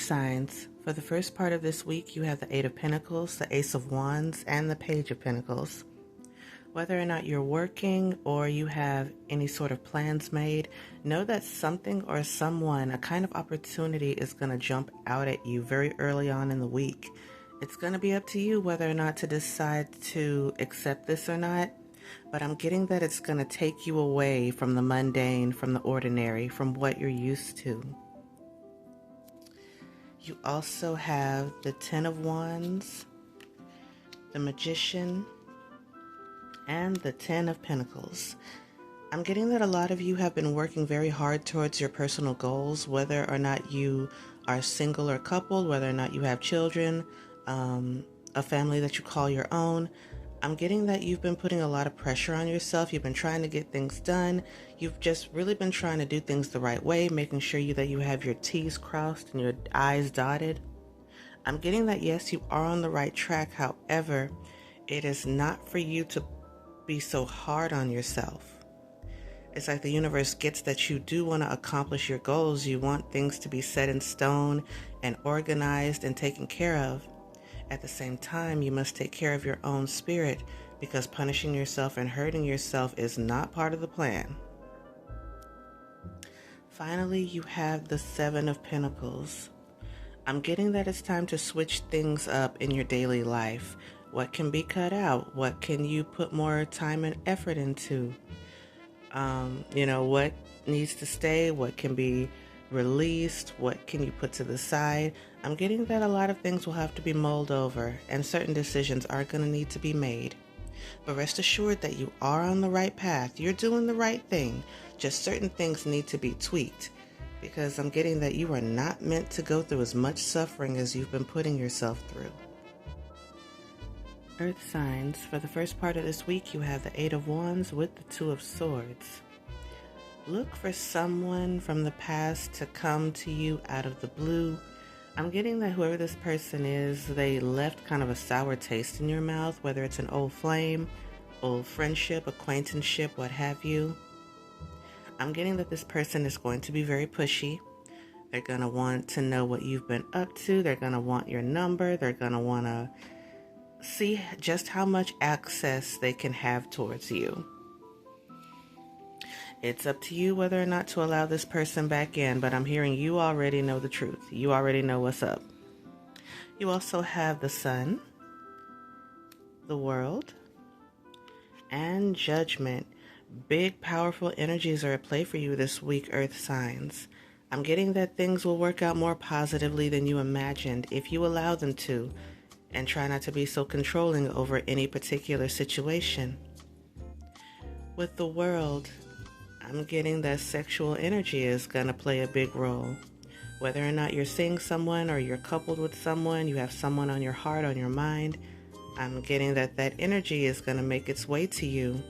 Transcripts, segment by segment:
signs. For the first part of this week, you have the Eight of Pentacles, the Ace of Wands, and the Page of Pentacles. Whether or not you're working or you have any sort of plans made, know that something or someone, a kind of opportunity is going to jump out at you very early on in the week. It's going to be up to you whether or not to decide to accept this or not, but I'm getting that it's going to take you away from the mundane, from the ordinary, from what you're used to. You also have the Ten of Wands, the Magician, and the Ten of Pentacles. I'm getting that a lot of you have been working very hard towards your personal goals, whether or not you are single or coupled, whether or not you have children, a family that you call your own. I'm getting that you've been putting a lot of pressure on yourself. You've been trying to get things done. You've just really been trying to do things the right way, making sure that you have your T's crossed and your I's dotted. I'm getting that, yes, you are on the right track. However, it is not for you to be so hard on yourself. It's like the universe gets that you do want to accomplish your goals. You want things to be set in stone and organized and taken care of. At the same time, you must take care of your own spirit, because punishing yourself and hurting yourself is not part of the plan. Finally, you have the Seven of Pentacles. I'm getting that it's time to switch things up in your daily life. What can be cut out? What can you put more time and effort into? What needs to stay? What can be released? What can you put to the side? I'm getting that a lot of things will have to be mulled over, and certain decisions are going to need to be made. But rest assured that you are on the right path. You're doing the right thing. Just certain things need to be tweaked, because I'm getting that you are not meant to go through as much suffering as you've been putting yourself through. Earth signs. For the first part of this week, you have the Eight of Wands with the Two of Swords. Look for someone from the past to come to you out of the blue. I'm getting that whoever this person is, they left kind of a sour taste in your mouth, whether it's an old flame, old friendship, acquaintanceship, what have you. I'm getting that this person is going to be very pushy. They're going to want to know what you've been up to. They're going to want your number. They're going to want to see just how much access they can have towards you. It's up to you whether or not to allow this person back in, but I'm hearing you already know the truth. You already know what's up. You also have the Sun, the World, and Judgment. Big, powerful energies are at play for you this week, Earth signs. I'm getting that things will work out more positively than you imagined if you allow them to, and try not to be so controlling over any particular situation. With the World, I'm getting that sexual energy is going to play a big role. Whether or not you're seeing someone or you're coupled with someone, you have someone on your heart, on your mind, I'm getting that energy is going to make its way to you.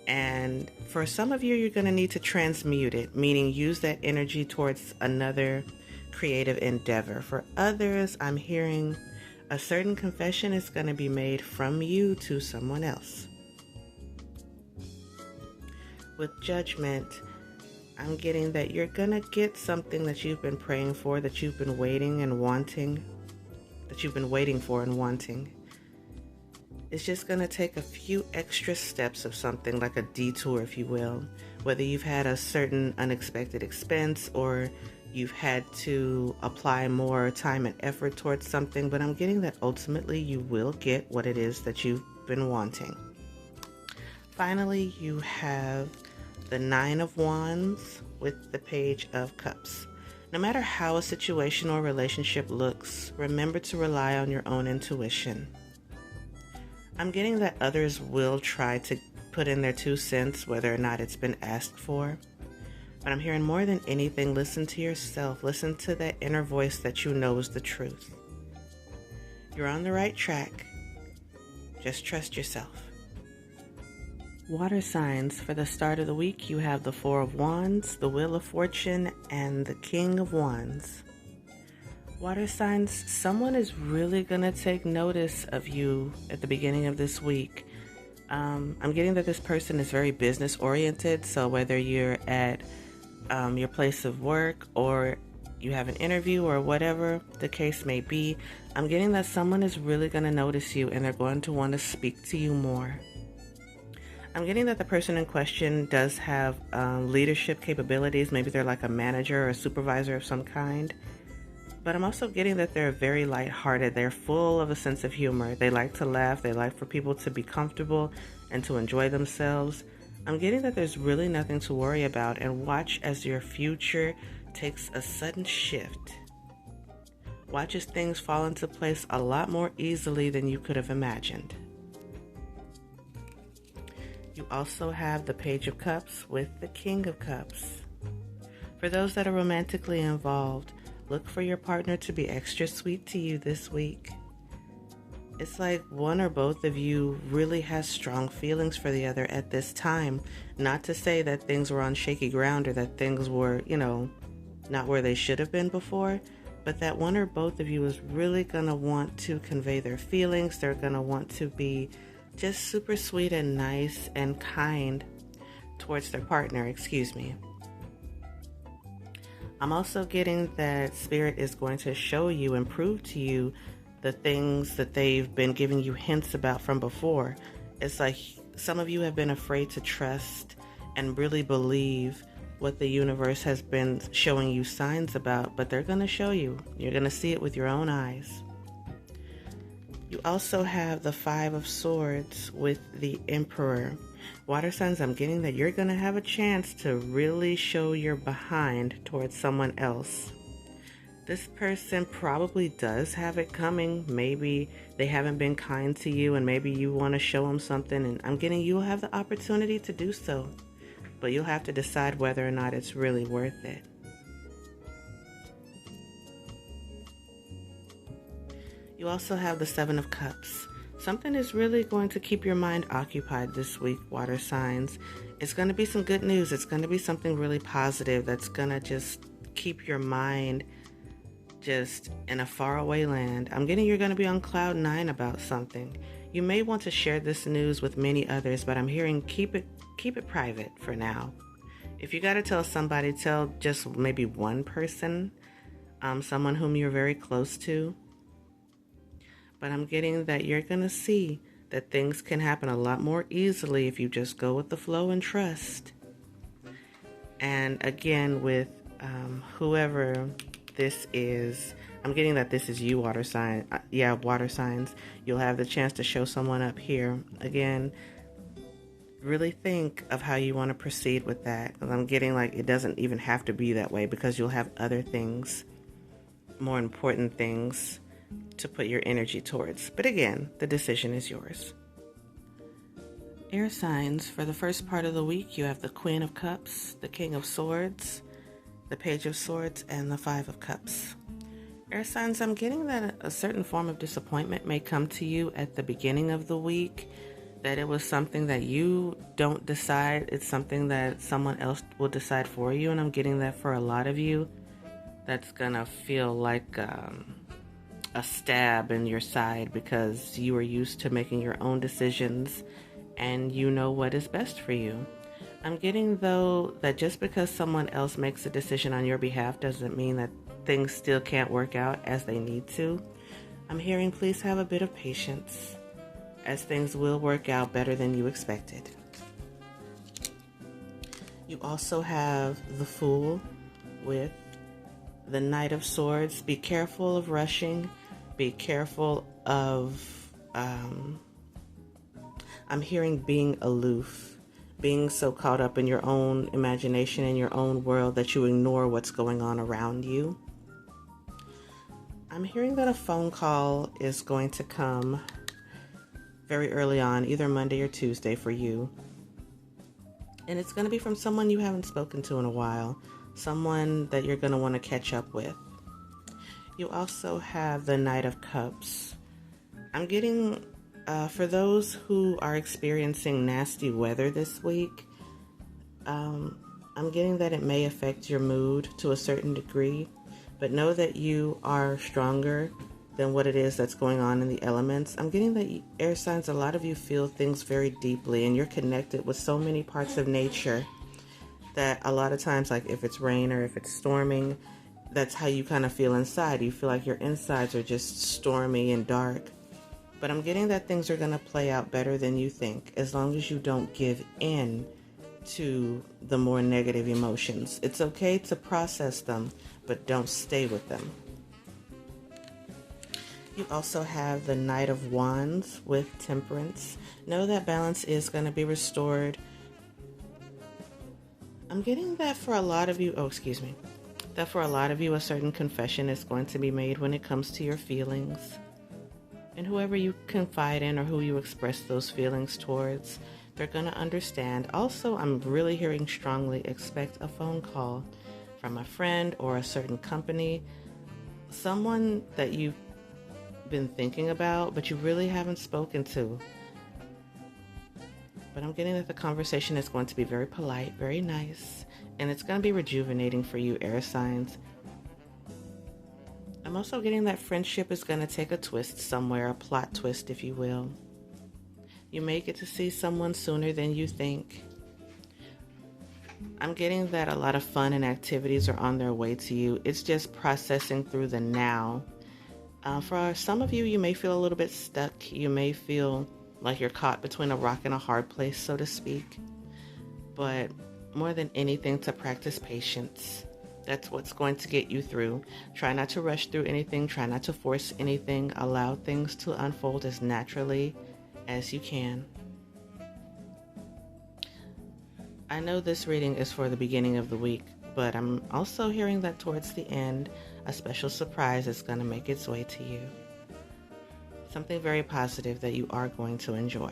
And for some of you, you're going to need to transmute it, meaning use that energy towards another creative endeavor. For others, I'm hearing a certain confession is going to be made from you to someone else. With Judgment, I'm getting that you're going to get something that you've been praying for, that you've been waiting for and wanting. It's just going to take a few extra steps of something, like a detour, if you will. Whether you've had a certain unexpected expense or you've had to apply more time and effort towards something, but I'm getting that ultimately you will get what it is that you've been wanting. Finally, you have the Nine of Wands with the Page of Cups. No matter how a situation or relationship looks, remember to rely on your own intuition. I'm getting that others will try to put in their 2 cents, whether or not it's been asked for. But I'm hearing more than anything, listen to yourself. Listen to that inner voice that you know is the truth. You're on the right track. Just trust yourself. Water signs. For the start of the week, you have the Four of Wands, the Wheel of Fortune, and the King of Wands. Water signs, someone is really going to take notice of you at the beginning of this week. I'm getting that this person is very business oriented, so whether you're at your place of work or you have an interview or whatever the case may be, I'm getting that someone is really going to notice you and they're going to want to speak to you more. I'm getting that the person in question does have leadership capabilities. Maybe they're like a manager or a supervisor of some kind. But I'm also getting that they're very lighthearted. They're full of a sense of humor. They like to laugh. They like for people to be comfortable and to enjoy themselves. I'm getting that there's really nothing to worry about, and watch as your future takes a sudden shift. Watch as things fall into place a lot more easily than you could have imagined. You also have the Page of Cups with the King of Cups. For those that are romantically involved, look for your partner to be extra sweet to you this week. It's like one or both of you really has strong feelings for the other at this time. Not to say that things were on shaky ground or that things were, not where they should have been before, but that one or both of you is really going to want to convey their feelings. They're going to want to be just super sweet and nice and kind towards their partner, I'm also getting that Spirit is going to show you and prove to you the things that they've been giving you hints about from before. It's like some of you have been afraid to trust and really believe what the universe has been showing you signs about, but they're going to show you. You're going to see it with your own eyes. You also have the Five of Swords with the Emperor. Water signs, I'm getting that you're going to have a chance to really show your behind towards someone else. This person probably does have it coming. Maybe they haven't been kind to you and maybe you want to show them something, and I'm getting you'll have the opportunity to do so, but you'll have to decide whether or not it's really worth it. You also have the Seven of Cups. Something is really going to keep your mind occupied this week, water signs. It's going to be some good news. It's going to be something really positive that's going to just keep your mind just in a faraway land. I'm getting you're going to be on cloud 9 about something. You may want to share this news with many others, but I'm hearing keep it private for now. If you got to tell somebody, tell just maybe one person, someone whom you're very close to. But I'm getting that you're going to see that things can happen a lot more easily if you just go with the flow and trust. And again, with whoever this is, I'm getting that this is you, water sign. Water signs. You'll have the chance to show someone up here. Again, really think of how you want to proceed with that. Because I'm getting like it doesn't even have to be that way, because you'll have other things, more important things to put your energy towards. But again, the decision is yours. Air signs, for the first part of the week, you have the Queen of Cups, the King of Swords, the Page of Swords, and the Five of Cups. Air signs, I'm getting that a certain form of disappointment may come to you at the beginning of the week, that it was something that you don't decide, it's something that someone else will decide for you, and I'm getting that for a lot of you, that's gonna feel like a stab in your side, because you are used to making your own decisions and you know what is best for you. I'm getting, though, that just because someone else makes a decision on your behalf doesn't mean that things still can't work out as they need to. I'm hearing please have a bit of patience, as things will work out better than you expected. You also have the Fool with the Knight of Swords. Be careful of rushing. Be careful of, I'm hearing being aloof, being so caught up in your own imagination and your own world that you ignore what's going on around you. I'm hearing that a phone call is going to come very early on, either Monday or Tuesday for you. And it's going to be from someone you haven't spoken to in a while, someone that you're going to want to catch up with. You also have the Knight of Cups. I'm getting, for those who are experiencing nasty weather this week, I'm getting that it may affect your mood to a certain degree, but know that you are stronger than what it is that's going on in the elements. I'm getting that air signs, a lot of you feel things very deeply, and you're connected with so many parts of nature that a lot of times, like if it's rain or if it's storming, that's how you kind of feel inside. You feel like your insides are just stormy and dark. But I'm getting that things are going to play out better than you think, as long as you don't give in to the more negative emotions. It's okay to process them, but don't stay with them. You also have the Knight of Wands with Temperance. Know that balance is going to be restored. I'm getting that for a lot of you, that for a lot of you, a certain confession is going to be made when it comes to your feelings. And whoever you confide in or who you express those feelings towards, they're going to understand. Also, I'm really hearing strongly, expect a phone call from a friend or a certain company, someone that you've been thinking about, but you really haven't spoken to. But I'm getting that the conversation is going to be very polite, very nice, and it's going to be rejuvenating for you, air signs. I'm also getting that friendship is going to take a twist somewhere, a plot twist, if you will. You may get to see someone sooner than you think. I'm getting that a lot of fun and activities are on their way to you. It's just processing through the now. For some of you, you may feel a little bit stuck. You may feel like you're caught between a rock and a hard place, so to speak. But more than anything, to practice patience. That's what's going to get you through. Try not to rush through anything. Try not to force anything. Allow things to unfold as naturally as you can. I know this reading is for the beginning of the week, but I'm also hearing that towards the end, a special surprise is going to make its way to you. Something very positive that you are going to enjoy.